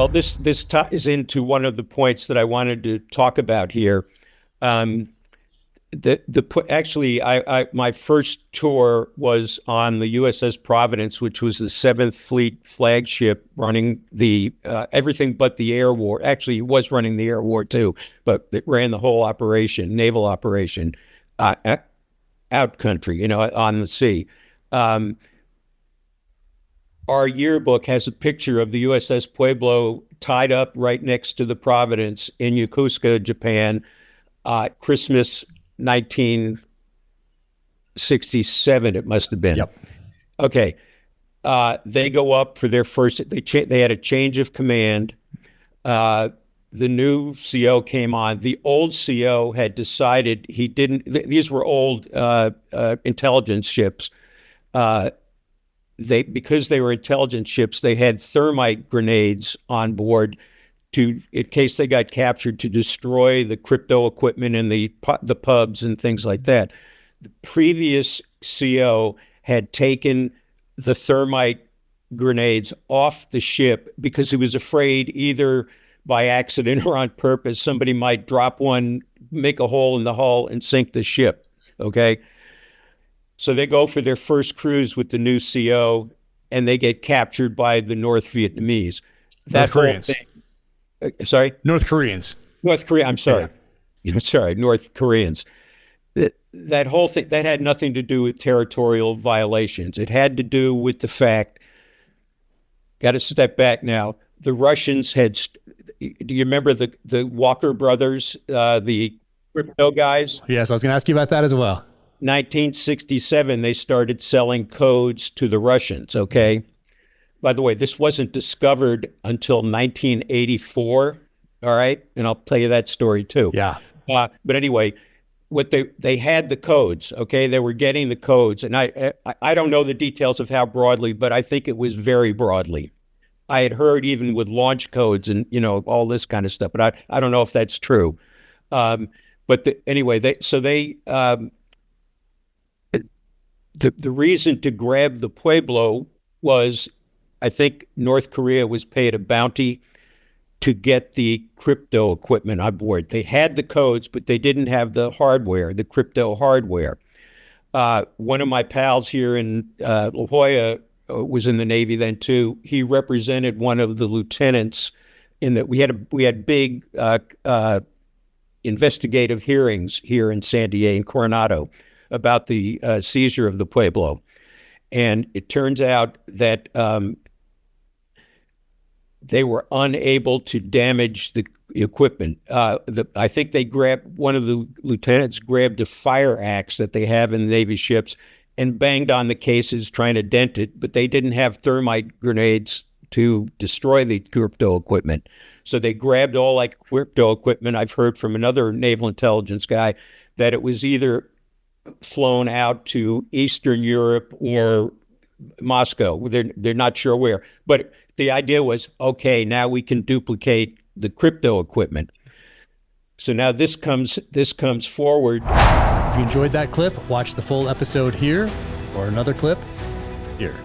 Well, this ties into one of the points that I wanted to talk about here. Um, actually, my first tour was on the USS Providence, which was the Seventh Fleet flagship, running the everything but the air war. Actually, it was running the air war too, but it ran the whole operation, naval operation, out country, on the sea. Um, our yearbook has a picture of the USS Pueblo tied up right next to the Providence in Yokosuka, Japan, Christmas 1967, it must have been. Yep. Okay. They go up for their first, they had a change of command. The new CO came on. The old CO had decided he didn't, these were old intelligence ships. Because they were intelligence ships, they had thermite grenades on board in case they got captured, to destroy the crypto equipment and the pubs and things like that. The previous CO had taken the thermite grenades off the ship because he was afraid, either by accident or on purpose, somebody might drop one, make a hole in the hull, and sink the ship. Okay. So they go for their first cruise with the new CO, and they get captured by the North Vietnamese. North Koreans. Sorry? North Koreans. North Korea. I'm sorry. Yeah. Sorry, North Koreans. That whole thing, that had nothing to do with territorial violations. It had to do with the fact, got to step back now, the Russians had, do you remember the Walker brothers, the crypto guys? Yes, I was going to ask you about that as well. 1967, they started selling codes to the Russians, okay? By the way, this wasn't discovered until 1984, all right? And I'll tell you that story too. Yeah. But anyway, what they had the codes, okay? They were getting the codes. And I don't know the details of how broadly, but I think it was very broadly. I had heard even with launch codes and, all this kind of stuff, but I don't know if that's true. Anyway, the reason to grab the Pueblo was, I think North Korea was paid a bounty to get the crypto equipment on board. They had the codes, but they didn't have the hardware, the crypto hardware. One of my pals here in La Jolla was in the Navy then too. He represented one of the lieutenants in that we had big investigative hearings here in San Diego, in Coronado, about the seizure of the Pueblo. And it turns out that they were unable to damage the equipment. I think one of the lieutenants grabbed a fire axe that they have in the Navy ships and banged on the cases trying to dent it, but they didn't have thermite grenades to destroy the crypto equipment. So they grabbed all that crypto equipment. I've heard from another naval intelligence guy that it was either flown out to Eastern Europe or Moscow. They're not sure where. But the idea was, okay, now we can duplicate the crypto equipment. So now this comes forward. If you enjoyed that clip, watch the full episode here, or another clip here.